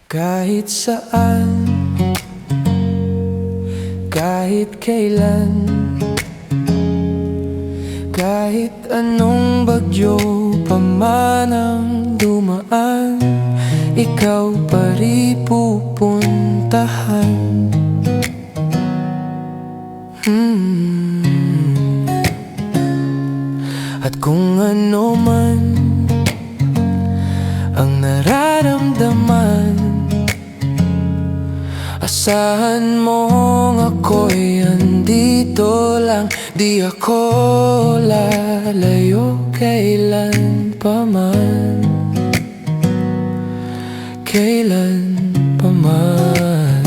Kahit saan, kahit kailan, kahit anong bagyo pa man ang dumaan, ikaw pa rin pupuntahan. At kung ano man ang nararamdaman, asahan mong ako'y andito lang. Di ako lalayo kailan pa man, kailan pa man.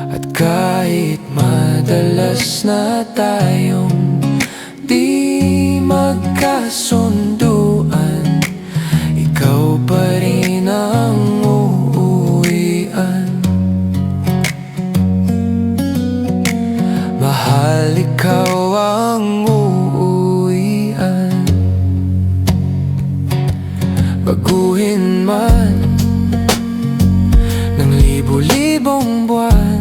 At kahit madalas na tayong di magkasunduan, ikaw pa rin ang uuwian. Mahal, ikaw ang uuwian. Baguhin man ng libo-libong buwan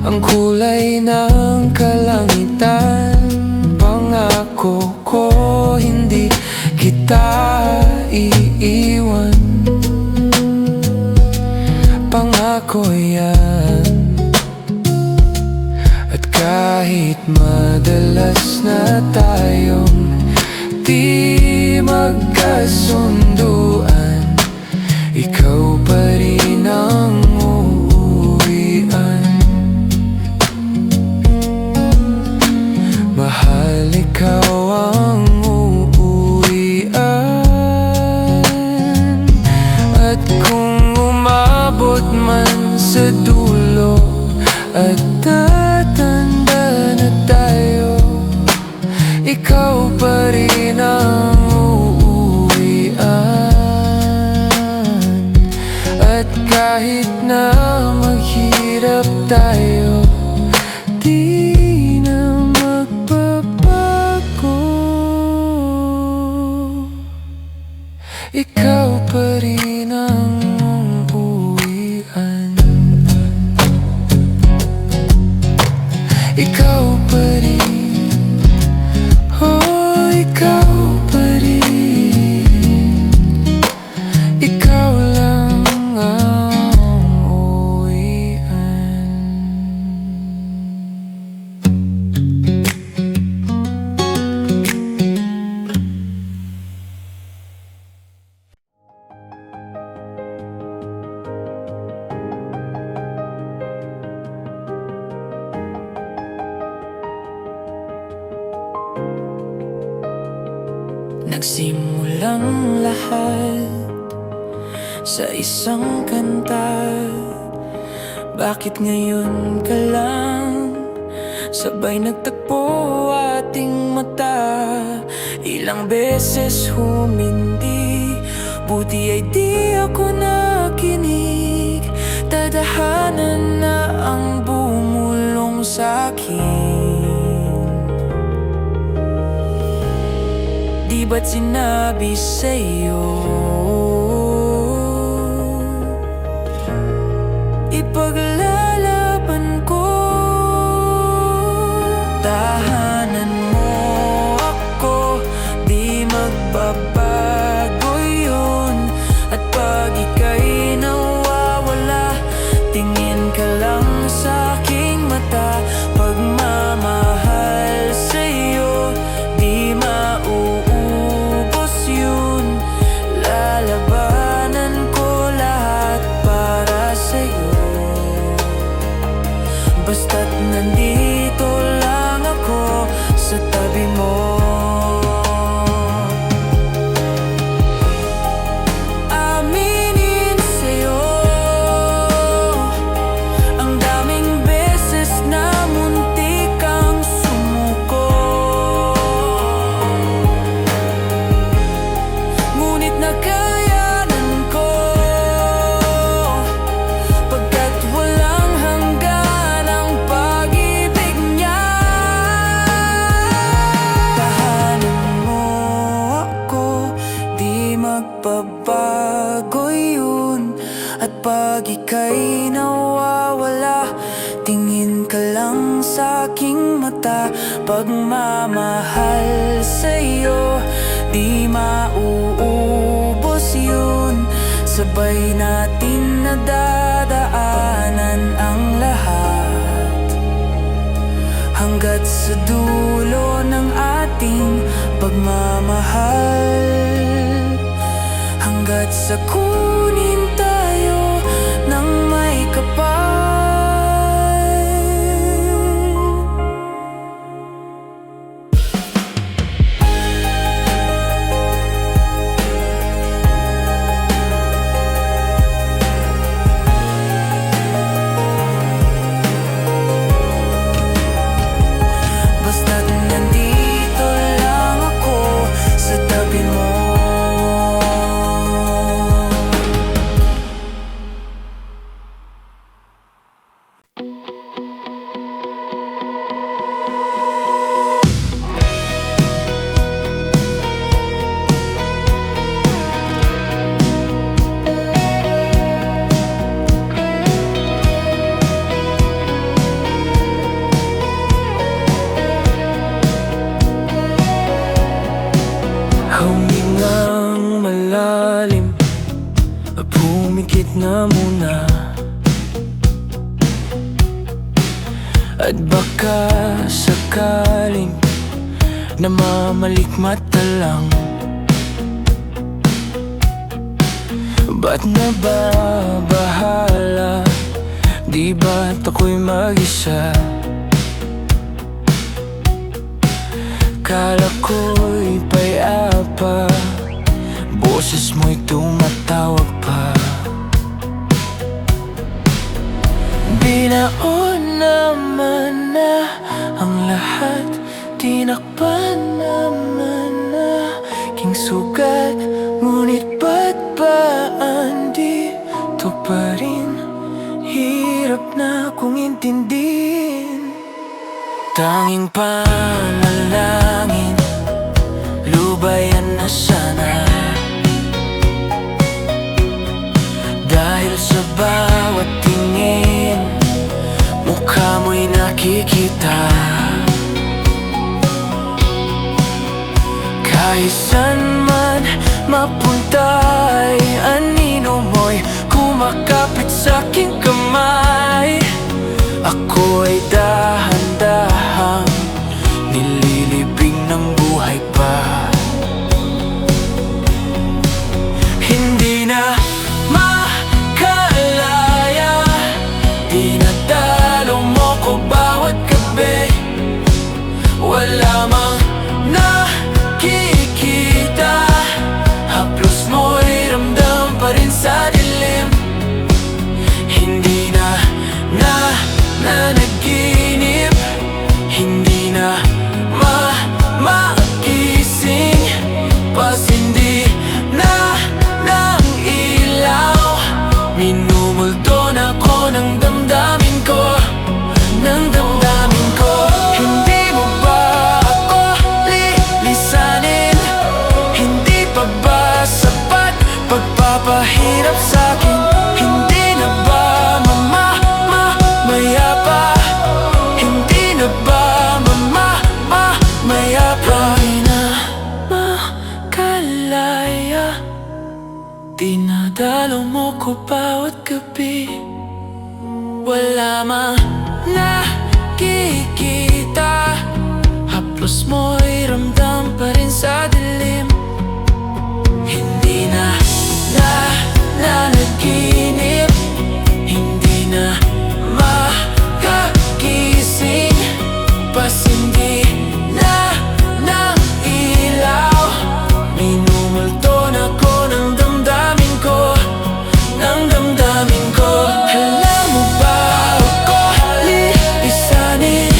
ang kulay ng kalangitan, pangako ko hindi kita iiwan. Pangako yan. At kahit madalas na tayong di magkasunduan, ikaw pa rin ang uuwian. Mahal, ikaw ang uuwian. At kung umabot man sa dulo at tatanda na tayo, ikaw pa rin ang uuwian. At kahit na maghirap tayo, di na magbabago. Ikaw pa rin ang uuwian. Ikaw pa rin, oh, ikaw pa rin. Ikaw lang ang uuwian. Nagsimulang lahat sa isang kanta. Bakit ngayon ka lang sabay nagtagpo ating mata? Ilang beses humindi, buti ay di ako nakinig. Tadhanan na ang bumulong sa'kin. Di ba't sinabi sa'yo ipaglalaban ko? Tahanan mo ako, di magbabago yun. At pag ika'y nawawala, tingin ka lang sa aking mata. Pagmamahal sa'yo, di mauubos yun. magbabago yun. At pag ika'y nawawala, tingin ka lang sa aking mata. Pagmamahal sa'yo, di mauubos yun. Sabay natin nadadaanan ang lahat, hanggat sa dulo ng ating pagmamahal. Hanggat sa kunin tayo ng may kapal. Basta't nandito lang ako sa tabi mo. Humingang malalim, pumikit na muna. At baka sakaling namamalikmata lang. Ba't nababahala? Di ba't ako'y mag-isa? Kala ko'y payapa, boses mo'y tumatawag pa. Binaon naman na ang lahat, tinakpan naman na king sugat. Ngunit ba't ba andito pa rin? Hirap na kong intindihin. Tanging panalangin, lubayan na sana. Dahil sa bawat tingin, mukha mo'y nakikita. Kahit saan man mapunta'y anino mo'y kumakapit sa'king kamay. Ako'y dahan-dahang nililibing ng buhay pa. Hindi na makalaya, dinadalo mo ko bawat gabi. Wala mang nakikita, haplos mo'y ramdam pa rin sa dilim. Hindi na nanaginip, hindi na magising, pasindi na ng ilaw. Minumulto na ko ng damdamin ko, ng damdamin ko. Hindi mo ba ako lilisanin? Hindi pa ba sapat pagpapahirap sa'kin? Hindi na ba mayapa? Hindi na ba mayapa? Di na makalaya, dinadalo mo ko bawat gabi. Wala mang nakikita, haplos mo'y ramdam pa rin sa dilim. Hindi na nanaginip, hindi na makagising, pasindi na ng ilaw. Minumulto na ko ng damdamin ko, ng damdamin ko. Alam mo ba ako lilisanin?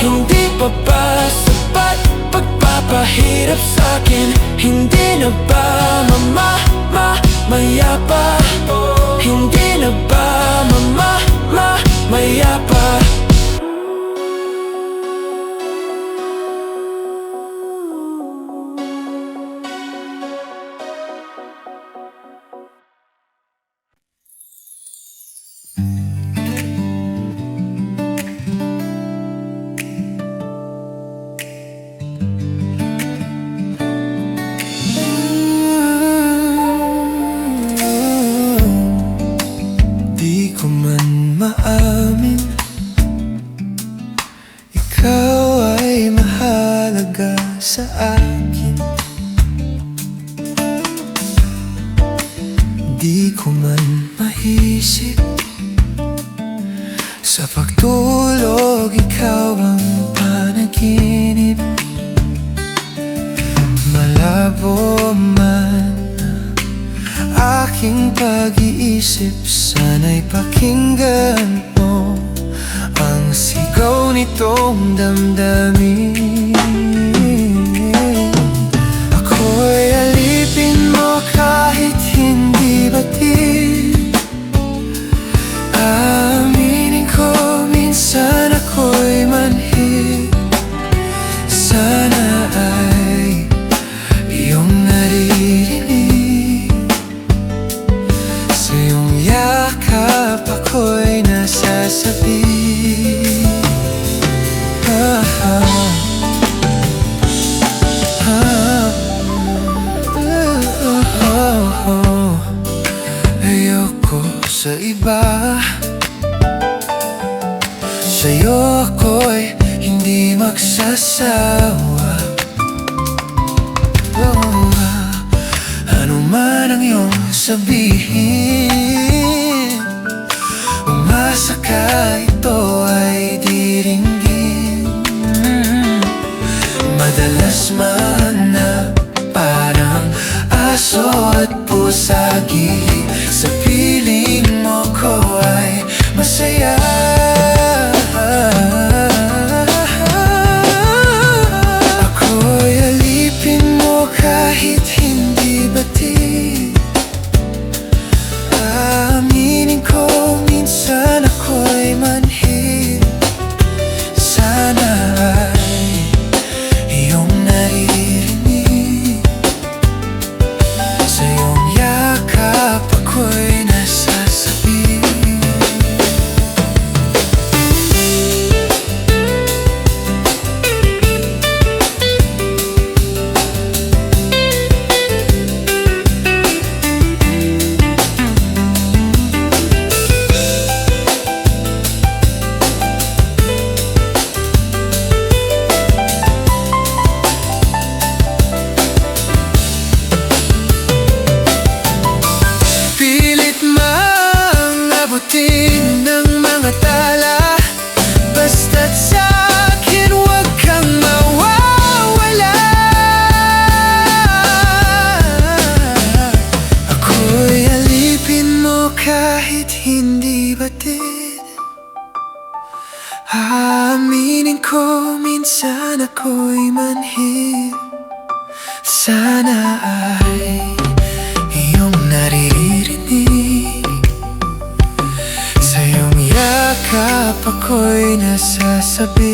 Hindi pa ba sapat pagpapahirap sa'kin? Hindi na ba mayapa? Hindi na ba mayapa? Di ko man maisip sa pagtulog, ikaw ang panaginip. Malabo man aking pag-iisip, sana'y pakinggan mo ang sigaw nitong damdamin. Ako'y alipin mo kahit hindi batid. Aminin ko, minsan ako'y manhid. Sana ay iyong naririnig. Sa iyong yakap ako'y nasasabi. Ayoko sa iba, sa'yo ako'y hindi magsasawa. Ano man ang iyong sabihin, umasa ka ito ay diringgin. Madalas mahanap parang aso at pusa, gili sa piling mo ko ay masaya. Ako'y alipin mo kahit hindi batid. Aminin ko, minsan ako'y manhid. Sana ay iyong naririnig. Sa iyong yakap ako'y nasasabi. Ng mga tala, basta't sa'kin huwag kang mawawala. Ako'y alipin mo kahit hindi batid. Aminin ko, minsan ako'y manhid. Sana ay iyong naririnig. Sa iyong yakap ako'y nasasabi.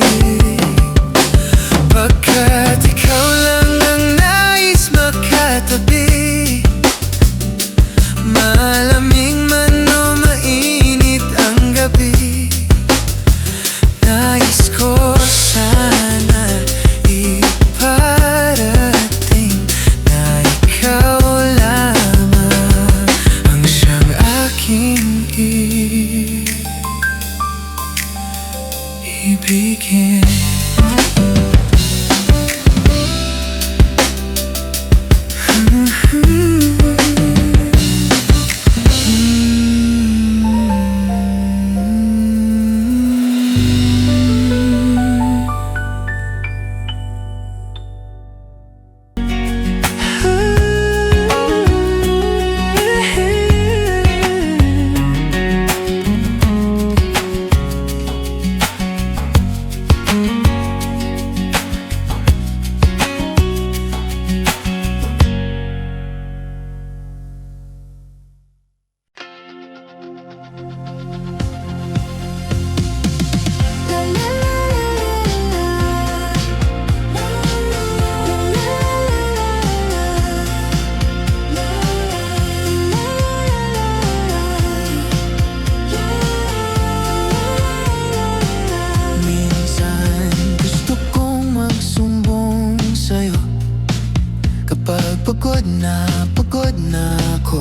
Pagkat ikaw lang ang nais makatabi. Malamig man o mainit ang gabi, nais ko sana iparating na ikaw lamang ang siyang aking ibigin. Pagod na ako.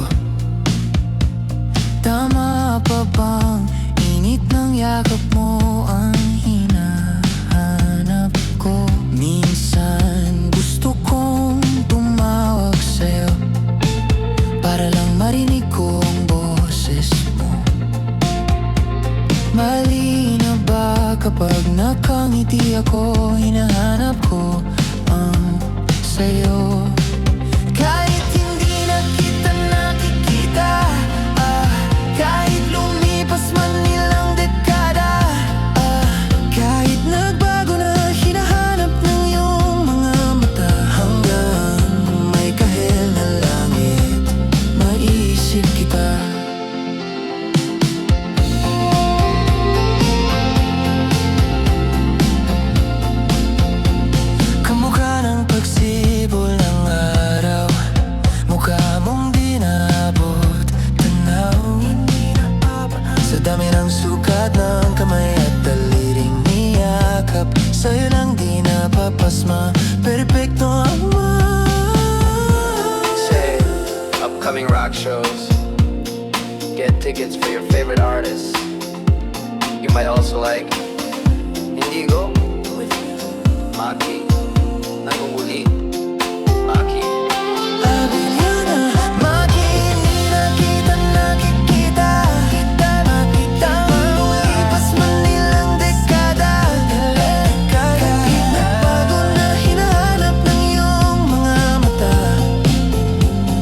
Tama pa bang init ng yakap mo ang hinahanap ko? Minsan gusto kong tumawag sa'yo para lang marinig ko kapag nakangiti ako, hinahanap ko ang sayo. Kahit hindi na kita nakikita, kahit lumipas man ilang dekada, kahit nagbago na hinahanap ng iyong mga mata, hanggang may kahel na langit, maiisip kita. Kamukha ng pagsibol ng araw, mukha mong di naabot tanaw. Sa dami ng sukat ng kamay at daliring niyakap, sa'yo lang di napapasma, perpekto ang Say, upcoming rock shows. Get tickets for your favorite artists. You might also like Indigo, Maki, Nangunguli, Maki. Sabi niya na Maki, hindi na kita nakikita, makita lumipas man ilang dekada, kahit nagbago na hinahanap ng iyong mga mata,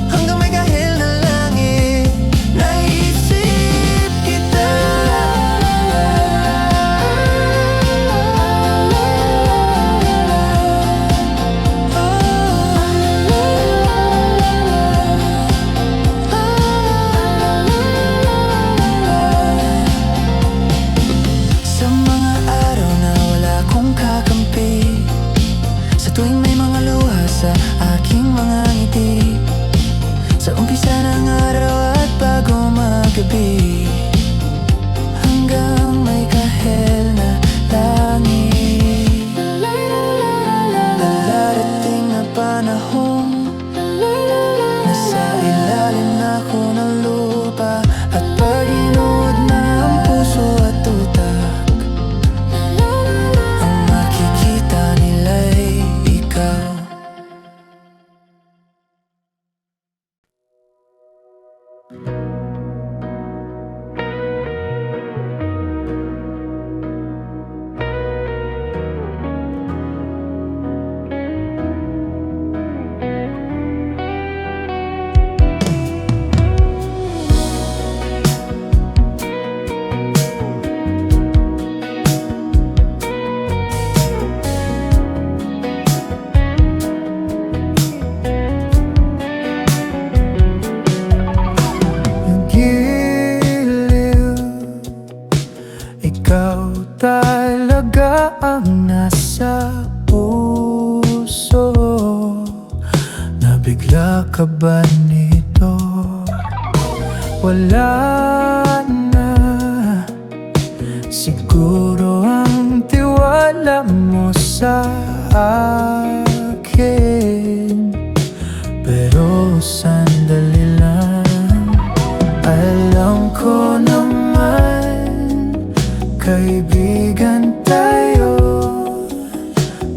hanggang may kahel na langit, naisip kita. Sa mga araw na wala akong kakampi, sa tuwing may mga luha sa aking mga ngiti, sa umpisa ng araw at bago magabi, hanggang may kahel na langit, darating na panahon, nasa ilalim na ako ng lupa, at pag-inood na ang puso at utak, ang makikita nila'y ikaw. Giliw, ikaw talaga ang nasa puso. Nabigla ka ba nito? Wala na siguro ang tiwala mo sa akin, pero sandali lang, alam ko naman, kaibigan tayo.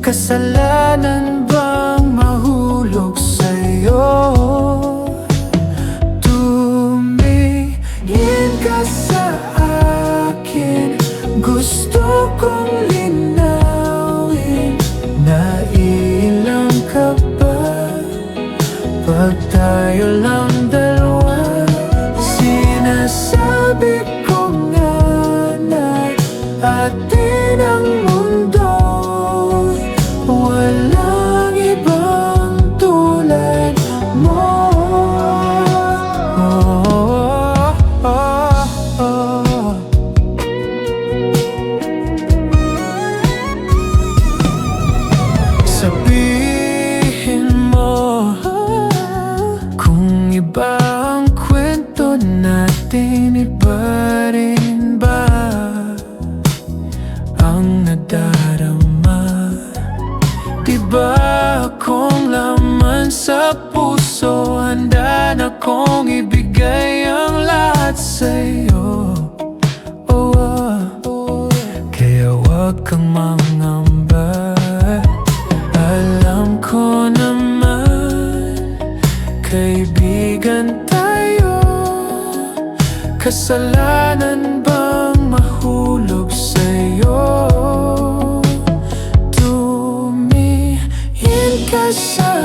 Kasalanan bang mahulog sa'yo? Tumingin ka sa akin, gusto kong linawin, nailang ka ba pag tayo lang dalawa? Sinasabi ko nga na atin ang mundo, walang ibang tulad mo. Sabihin mo kung iba ang kwento natin, iba rin ba ang nadarama? Diba akong laman sa puso, handa na kong ibigay ang lahat sa'yo. Kaya wag kang mangamba, alam ko naman, kaibigan tayo. Kasalanan bang mahulog sa'yo? ka sa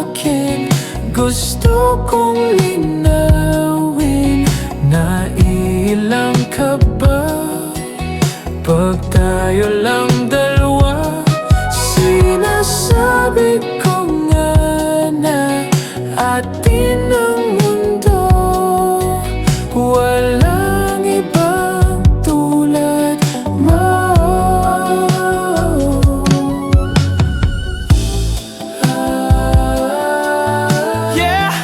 akin. Gusto kong linawin, nailang ka ba? Pag tayo lang dalawa, sinasabi ko nga na atin ang mundo. Walang ibang tulad mo. Yeah!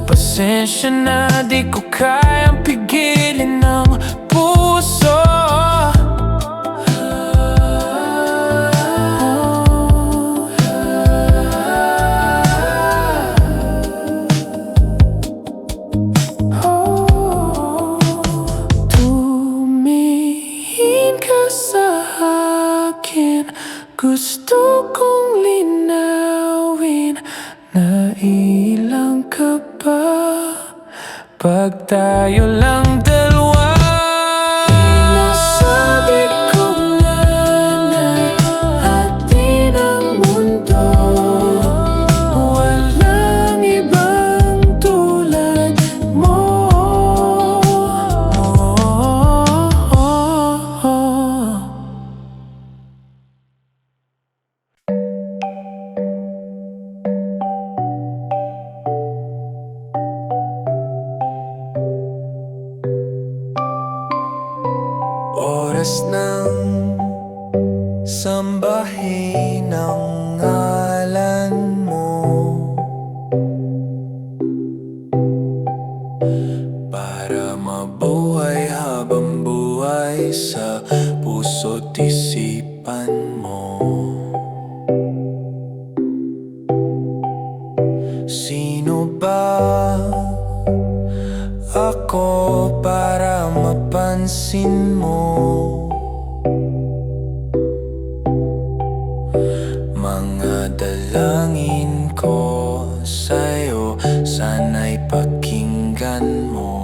Pasensya na, di ko kayang pigilin ng puso. Tumingin ka sa akin, gusto kong linawin, nailang ka ba? Pag tayo lang dalawa, sinasabi ko nga na atin ang mundo. Walang ibang tulad mo. Oras ng sambahin ang ngalan mo, para mabuhay habang buhay sa puso't isipan mo. Sino ba ako para mapansin mo? Mga dalangin ko sa'yo, sana'y pakinggan mo.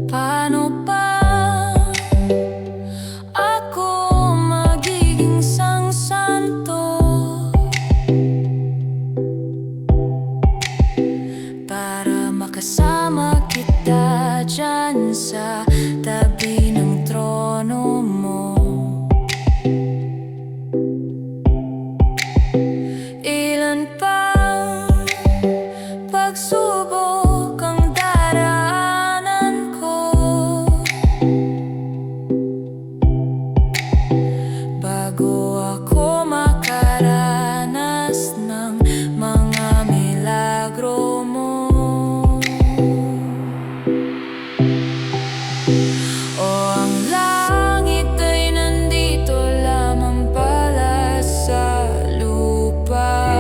Paano ba ako magiging santo para makasama kita dyan sa tabi ng trono mo? Ilan pang pagsubok ang daraanan ko bago ako makaranas ng mga milagro mo. O ang langit ay nandito lamang pala sa lupa,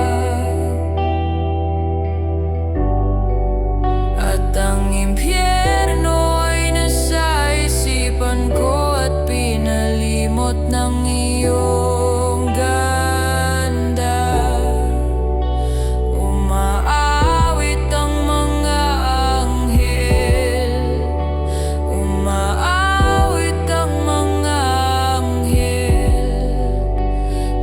at ang impyerno ay nasa isipan ko at pinalimot ng iyong ganda. Umaawit ang mga anghel, umaawit ang mga anghel,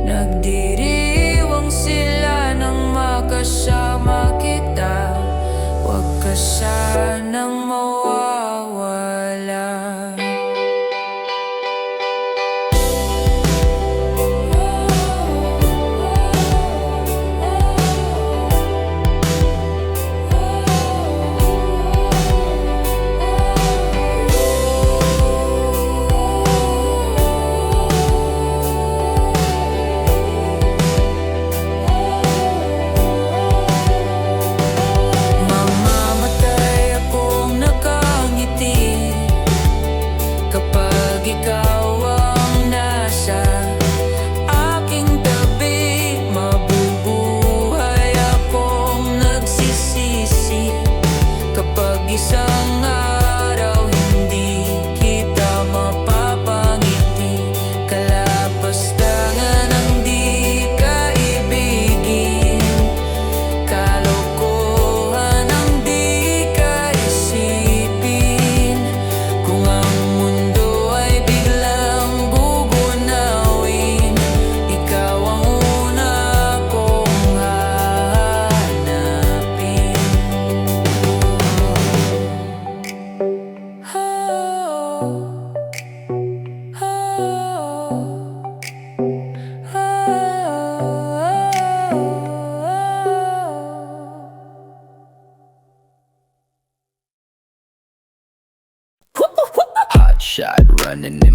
nagdiriwang sila nang makasama kita. Huwag ka sanang mawawala. Mamamatay ako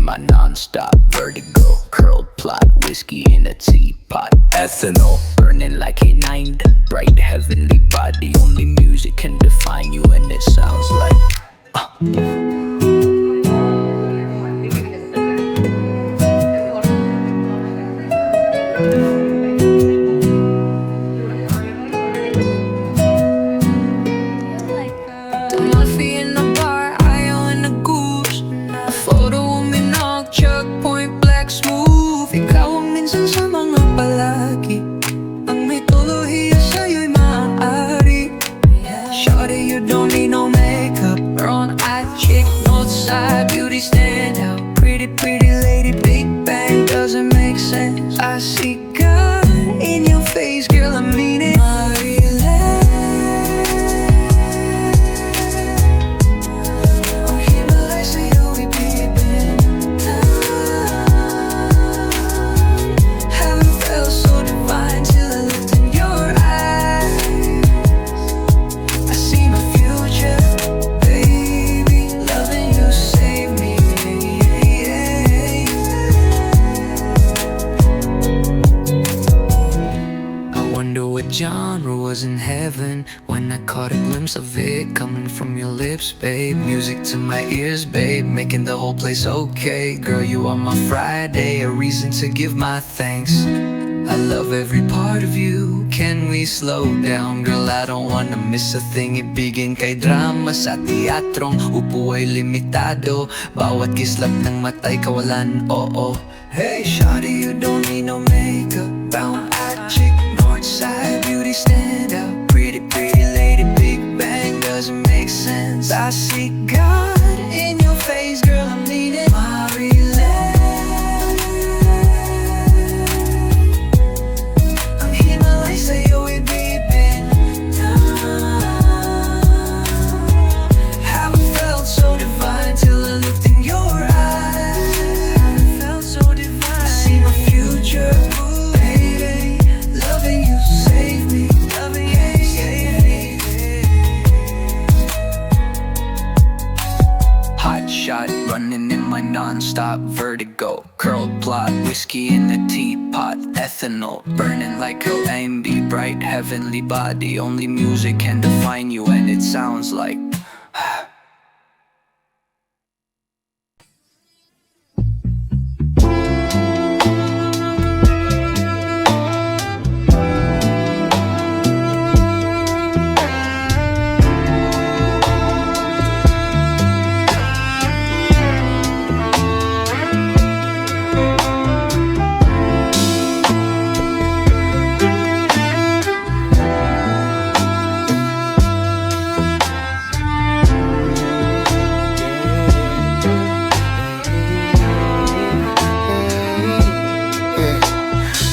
my non-stop vertigo. Curled plot, whiskey in a teapot. Ethanol, burning like a 9. Bright heavenly body, only music can define you, and it sounds like Coffee in the bar, ayaw in the goose. A photo uminog, Chuck Point Black Smooth. Ikaw ang minsan sa mga palagi. Ang mitolohiya sa'yo'y maaari. Shawty, you don't need no makeup. Brown-eyed chick, north-side beauty stand out. Pretty, pretty lady, Big Bang doesn't make sense. I see God in your face, girl, I mean it. Genre was in heaven when I caught a glimpse of it coming from your lips, babe. Music to my ears, babe, making the whole place okay. Girl, you are my Friday, a reason to give my thanks. I love every part of you. Can we slow down? Girl, I don't wanna miss a thing. Ibigin kay drama sa teatrong upo ay limitado. Bawat kislap ng matay kawalan, oo. Hey, shawty, you don't need no makeup. Brown-eyed chick, north-side beauty stand out. Pretty, pretty lady, Big Bang doesn't make sense. I see God in your face, girl, I mean it. Ang Himalay sa'yo ibibin. Haven't felt so divine till I looked in your eyes. Haven't felt so divine. I see my future, baby. Loving you save me. Loving you save me. hot shot, running in my non-stop vertigo. Curled plot, whiskey in a teapot. Ethanol, burning like a AMB. Bright heavenly body, only music can define you, and it sounds like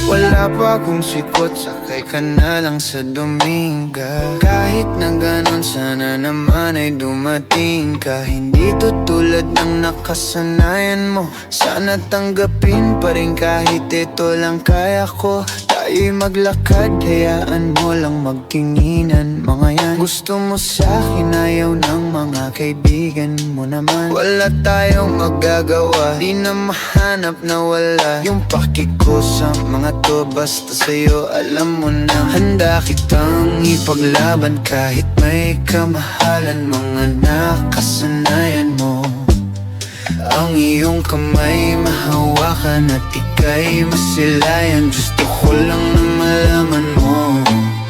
Wala pa akong sikot, sakay ka na lang sa Dominga. Kahit na ganon, sana naman ay dumating ka. Hindi to tulad ng nakasanayan mo. Sana tanggapin pa rin kahit ito lang kaya ko. Tayo'y maglakad, hayaan mo lang magtinginan. Mga yan, gusto mo sa'kin, ayaw ng mga kaibigan mo naman. Wala tayong magagawa, di na mahanap na wala yung paki ko sa mga to. Basta sa'yo alam mo na handa kitang ipaglaban kahit may kamahalan. Mga nakasanayan mo, ang iyong kamay mahawakan at ika'y masilayan. Gusto ko lang na malaman mo,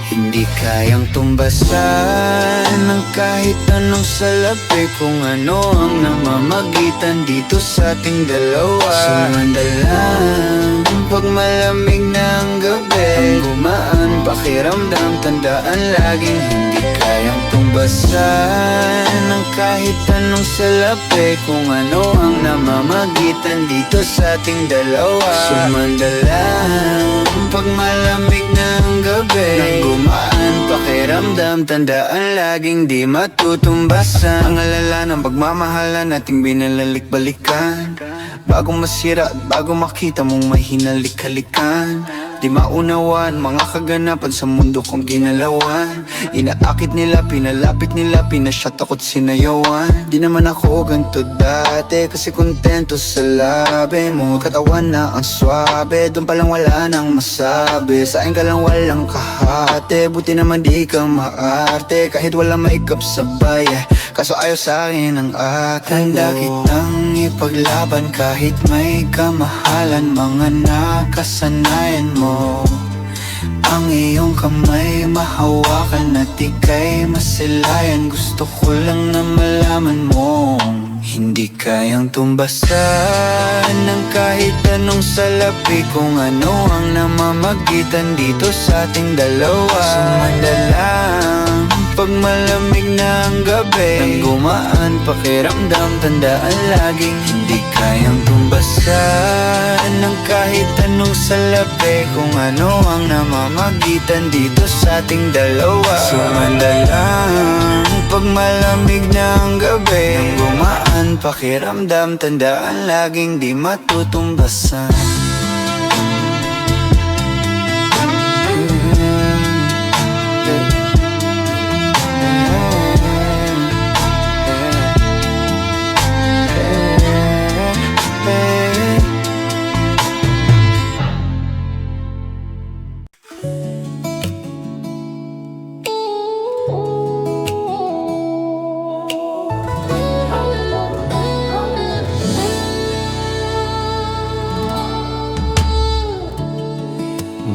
hindi kayang tumbasan ng kahit anong salapi. Kung ano ang namamagitan dito sa ating dalawa. Sumandalang pag malamig na ang gabi, ang gumaan pakiramdam, tandaan laging hindi kayang tumbasan ng kahit anong salapi. Kung ano ang namamagitan dito sa ating dalawa. Sumandalang pag malamig na ang gabi, ang gumaan pakiramdam, tandaan laging di matutumbasan. Ang alala ng pagmamahalan nating binalalik-balikan, bago masira at bago makita mong may hinalik-halikan. Di maunawan mga kaganapan sa mundo kong ginalawan. Inaakit nila, pinalapit nila, pinashot ako't sinayawan. Di naman ako ganito dati, kasi kontento sa labi mo. Katawan na ang swabe, doon palang wala nang masabi. Sa akin ka lang walang kahate, buti naman di ka maarte. Kahit wala maikap sabay, kaso ayaw sa akin ang akin. Tanda kitang ipaglaban kahit may kamahalan. Mga nakasanayan mo, ang iyong kamay mahawakan at ika'y masilayan. Gusto ko lang na malaman mo, hindi kayang tumbasan ng kahit anong salapi. Kung ano ang namamagitan dito sa ating dalawa. Sumadalang pag malamig na ang gabi, nang gumaan pakiramdam, tandaan laging hindi kayang tumbasan ng kahit anong salapi. Kung ano ang namamagitan dito sa ating dalawa. Sumadalang pag malamig na ang gabi, nang gumaan pakiramdam, tandaan laging di matutumbasan.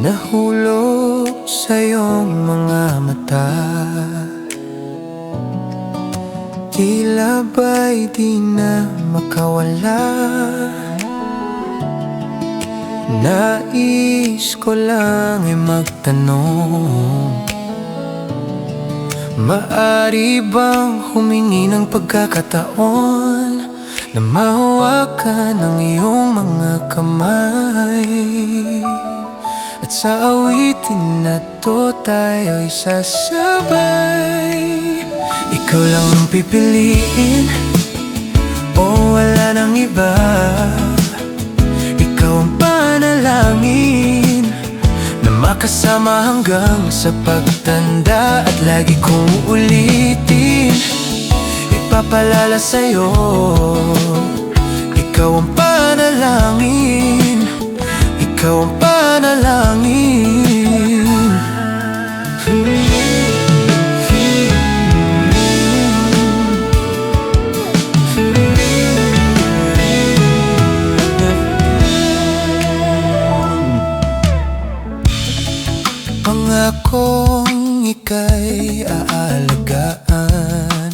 Nahulog sa iyong mga mata, tila ba'y di na makawala. Nais ko lang ay magtanong, maari bang humingi ng pagkakataon na mahawakan ang iyong mga kamay? At sa awitin na to tayo'y sasabay. Ikaw lang ang pipiliin, o wala nang iba. Ikaw ang panalangin na makasama hanggang sa pagtanda. At lagi kong uulitin, ipapalala sa'yo, ikaw ang panalangin, ikaw ang panalangin. Pangakong ika'y aalagaan,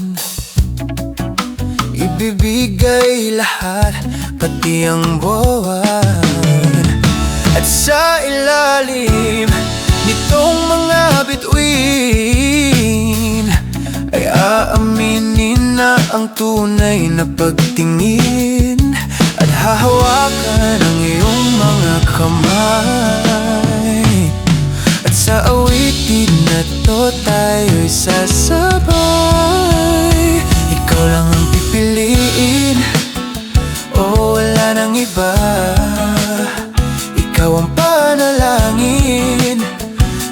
ibibigay lahat, pati ang buwan. At sa ilalim nitong mga bituin ay aaminin na ang tunay na pagtingin. At hahawakan ang iyong mga kamay. At sa awitin na to tayo'y sasabay. Ikaw lang ang pipiliin, o wala nang iba. Ikaw ang panalangin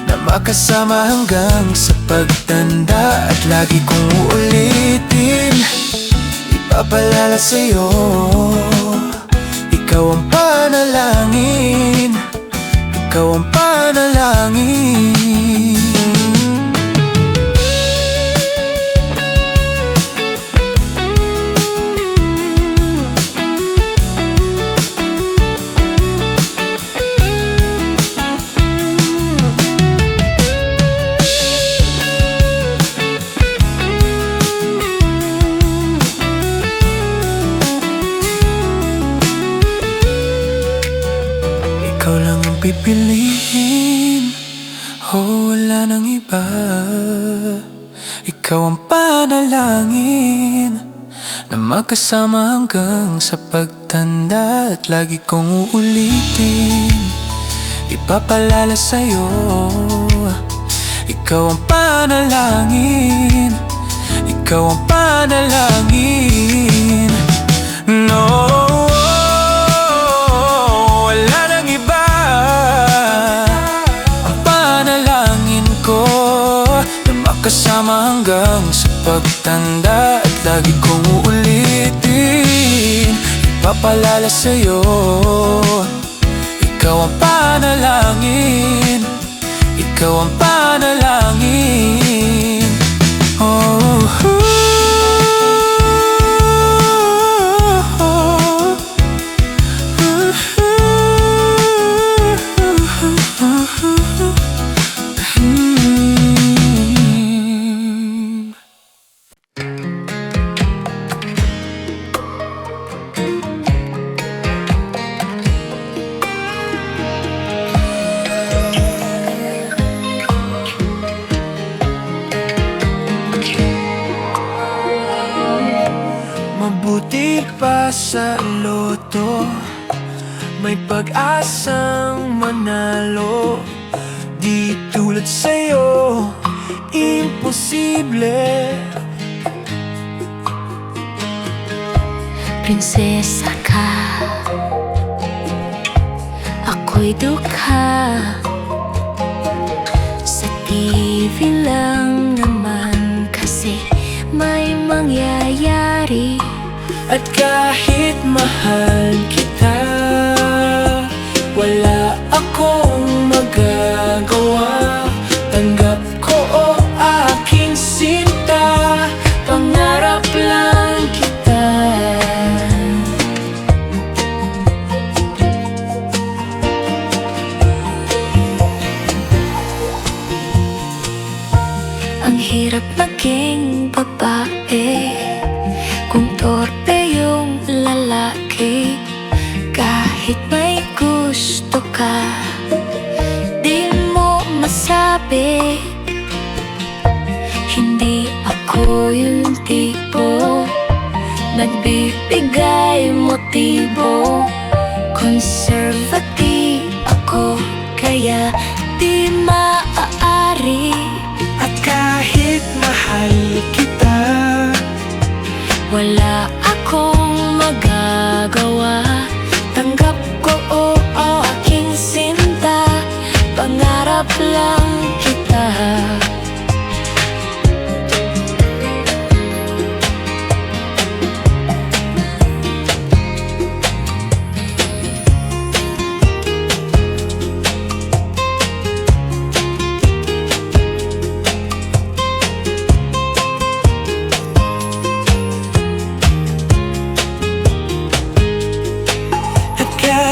na makasama hanggang sa pagtanda. At lagi kong uulitin, ipapalala sa'yo, ikaw ang panalangin, ikaw ang panalangin. Ikaw lang ang pipiliin, o wala nang iba. Ikaw ang panalangin na magkasama hanggang sa pagtanda. At lagi kong uulitin, ipapalala sa'yo, ikaw ang panalangin, ikaw ang panalangin. No, ko na makasama hanggang sa pagtanda. At lagi kong uulitin, ipapalala sa'yo, ikaw ang panalangin, ikaw ang panalangin. Oh, mabuti pa sa loto, may pag-asang manalo. Di tulad sa'yo, imposible. Prinsesa ka, ako'y dukha. Sa TV lang naman kasi may mangyayari. At kahit mahal kita, wala akong magagawa. Tanggap ko o aking sinta, pangarap lang kita. Ang hirap maging babae kung torpe yung lalaki. Kahit may gusto ka, di mo masabi. Hindi ako yung tipo nagbibigay motibo. Conservative ako, kaya di maaari. At kahit mahal kita, wala akong magagawa. Tanggap ko o aking sinta, pangarap lang kita.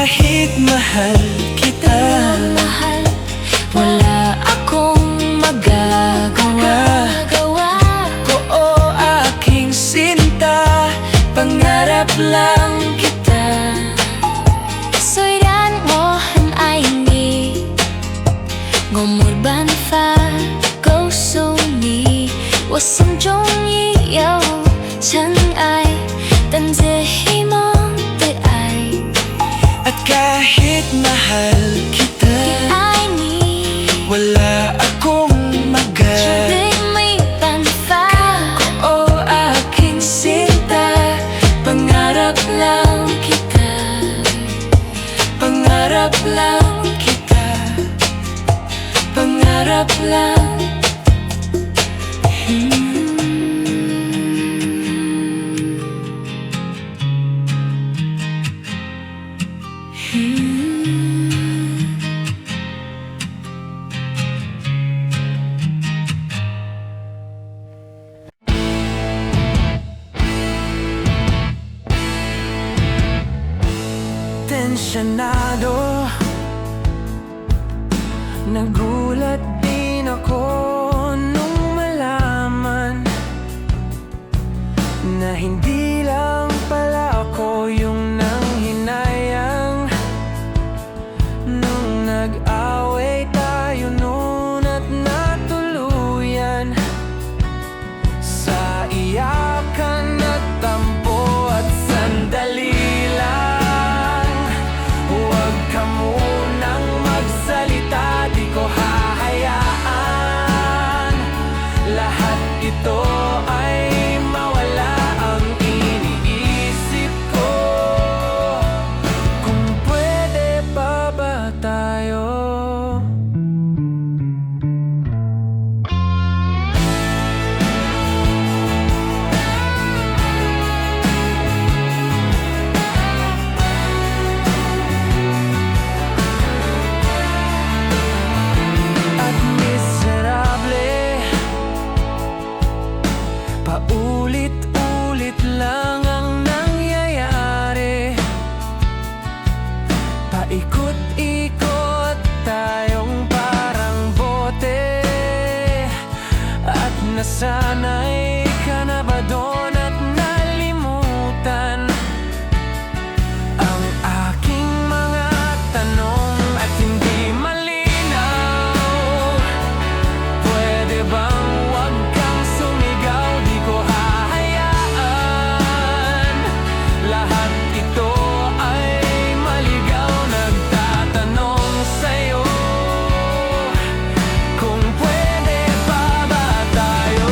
kahit mahal kita, Mahal, wala akong magagawa. ko o aking sinta, pangarap lang kita. 虽然我很爱你，我没办法告诉你，我心中已有尘埃，但只希望对爱。 At kahit mahal kita, 爱你， wala akong 绝对没办法。 o aking sinta, pangarap lang kita, pangarap lang kita, pangarap lang. Tensyonado, nagulat din ako nung malaman na hindi lang pala ako yung nanghinayang. Nung nag-away tayo noon at natuluyan sa iyakan at tampo at sandali lang. Huwag ka Nasanay ka na ba doon at nalimutan ang aking mga tanong at hindi malinaw? Pwede bang wag kang sumigaw? Di ko hahayaan lahat ito ay maligaw. Nagtatanong sa'yo kung pwede pa ba tayo.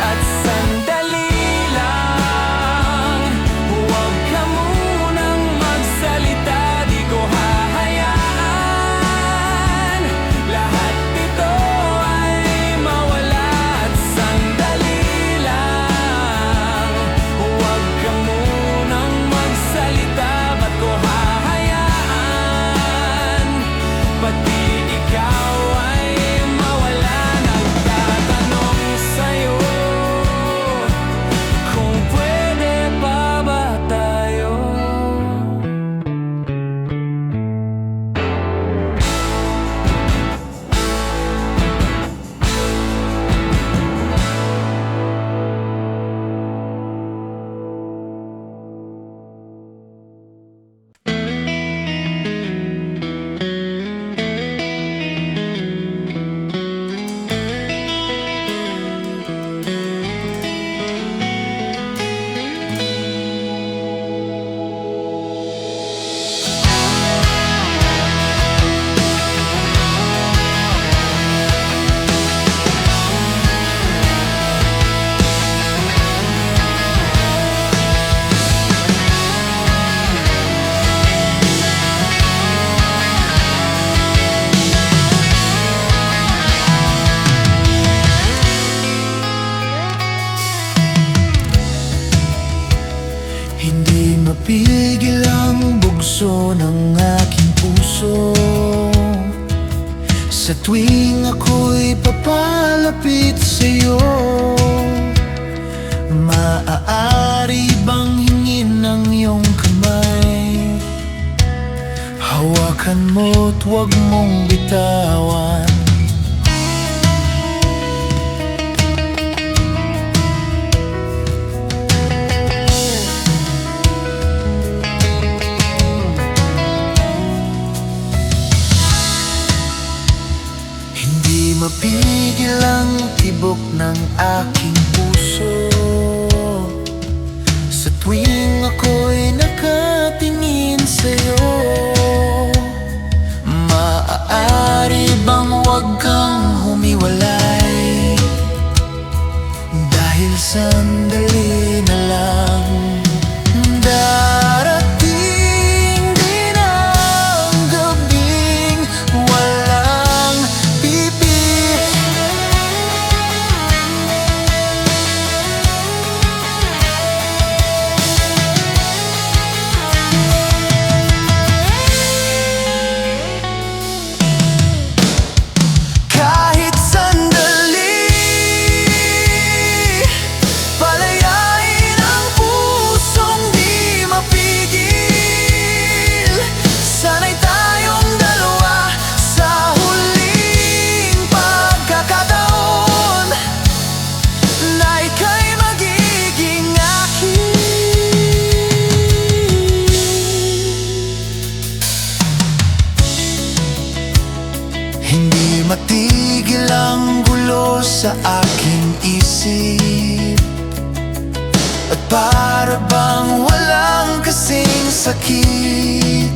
At sandali lang, huwag ka munang magsalita. Di ko hahayaan lahat ito ay mawala. At sandali lang, huwag ka munang magsalita. Ba't ko hahayaan pati ikaw ay mawala? Nagtatanong sa'yo kung pwede pa ba tayo. Hindi mapigil ang bugso ng aking puso sa tuwing ako'y papalapit sa'yo. Maaari bang hingin ang iyong kamay? Hawakan mo't huwag mong bitawan. Hindi mapigil ang tibok ng aking puso sa tuwing ako'y nakatingin sa'yo. Maaari bang wag kang humiwalay? Dahil sandali na lang darating din ang gabing walang pipil. Kahit sandali, palayain ang pusong di mapigil. Sana'y tayong dalawa sa huling pagkakataon na ika'y magiging akin. Hindi matigil ang gulo sa aking isip at para bang walang kasing sakit.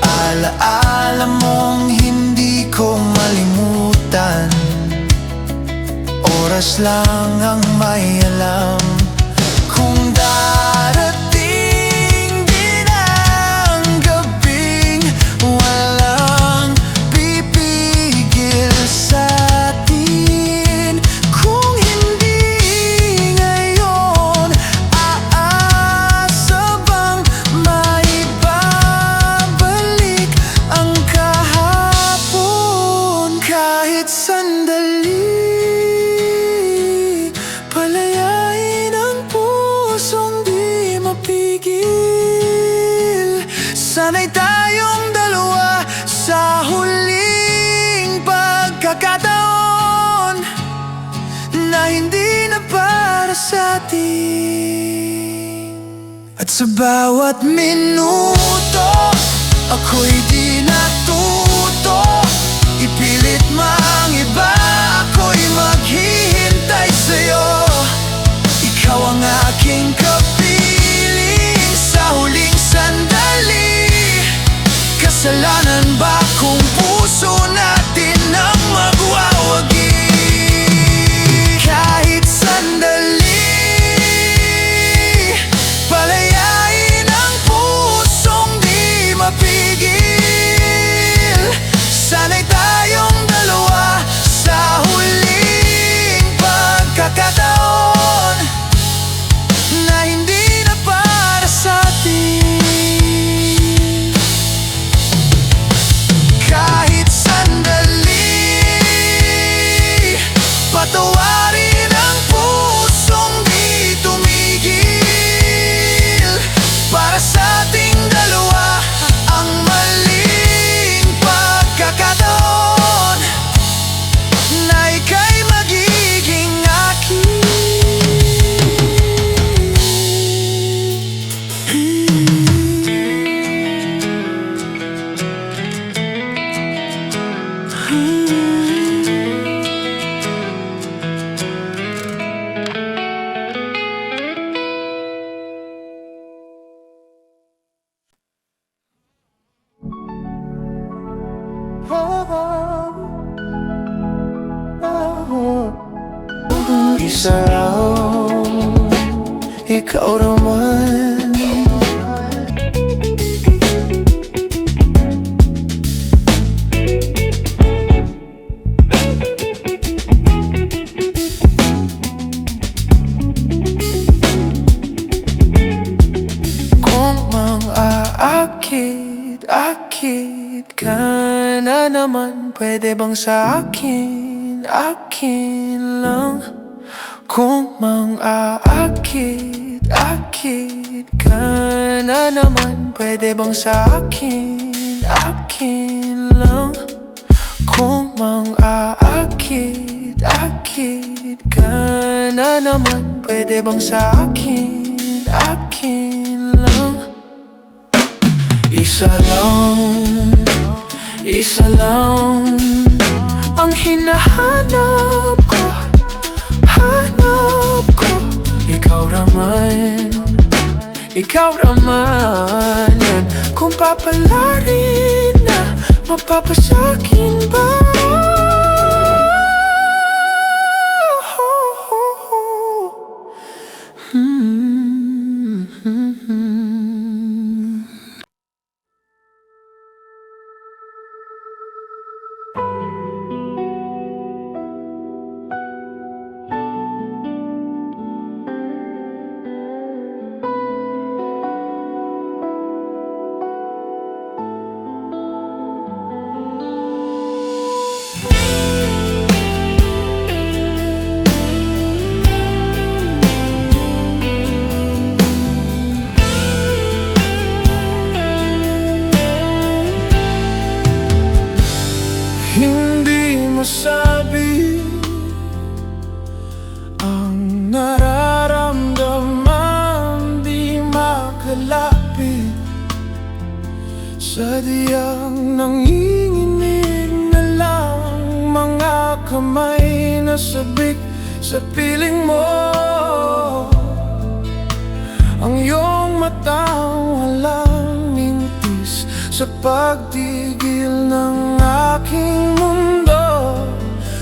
Alaala mong hindi ko malimutan. Oras lang ang may alam kung darating din ang gabing walang pipigil sa'tin. Kung hindi ngayon At sa bawat minuto, ako'y di natuto ipilit mang iba, ako'y maghihintay sa'yo. Ikaw ang aking kapiling sa huling sandali. Kasalanan ba kung puso natin ang magwawagi? Kahit sandali, palayain ang pusong di mapigil. Sana'y tayong dalawa sa huling pagkakataon na hindi na para sa atin. Kahit sandali, patawarin ang pusong di tumigil. Para sa ating dalawa ang maling pagkakataon na ika'y magiging akin. Isa raw, ikaw naman. Kung mang-aakit ka na naman, pwede bang sa akin lang? Kung mang-aakit ka na naman, pwede bang sa akin lang? Kung mang-aakit ka na naman, pwede bang sa akin lang? Isa lang ang hinahanap ko. Ikaw naman yan. Kung papalarin na, mapapasakin ba? Hindi masabi ang nararamdaman, di makalapit. Sadyang nanginginig na lang mga kamay na sabik sa piling mo. Ang iyong matang walang mintis sa pagtigil ng aking mundo.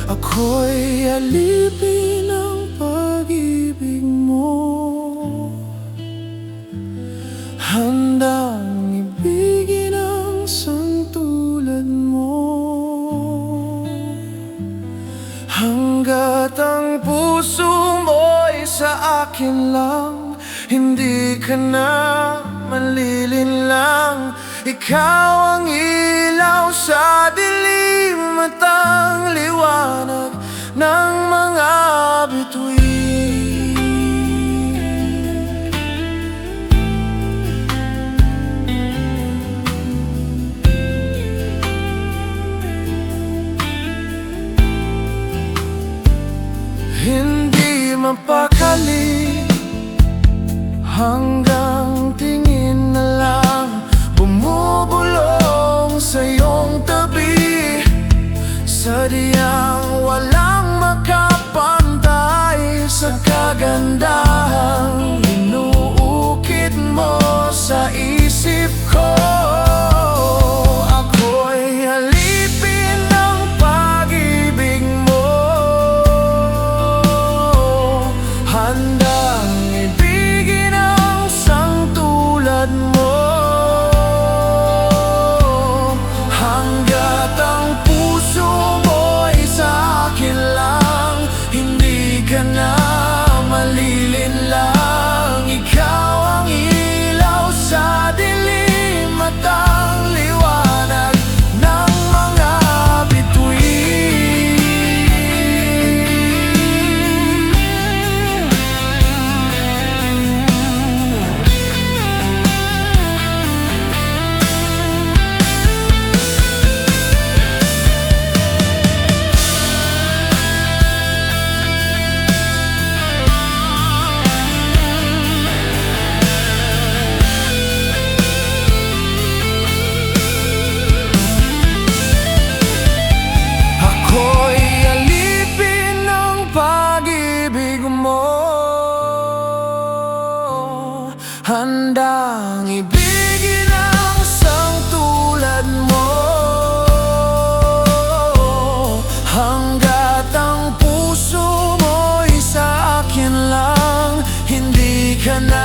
Ako'y alipin ng pag-ibig mo, handang ibigin ang sangtulad mo. Hanggat ang puso mo'y sa akin lang, hindi ka na malilinlang. Ikaw ang ilaw sa dilim at ang liwanag ng mga bituin. Hindi mapakali hanggang sa kagandahang inuukit mo sa isip ko. Ako'y alipin ng pag-ibig mo, handang ibigin ang sangtulad mo. Hanggat ang puso mo'y sa akin lang, hindi ka na malilinlang. Ikaw ang ilaw sa dilim at ang liwanag ng mga bituin. Ako'y alipin ng pag-ibig mo, handang ibigin ang sangtulad mo. Hanggat ang puso mo'y sa akin lang, hindi ka na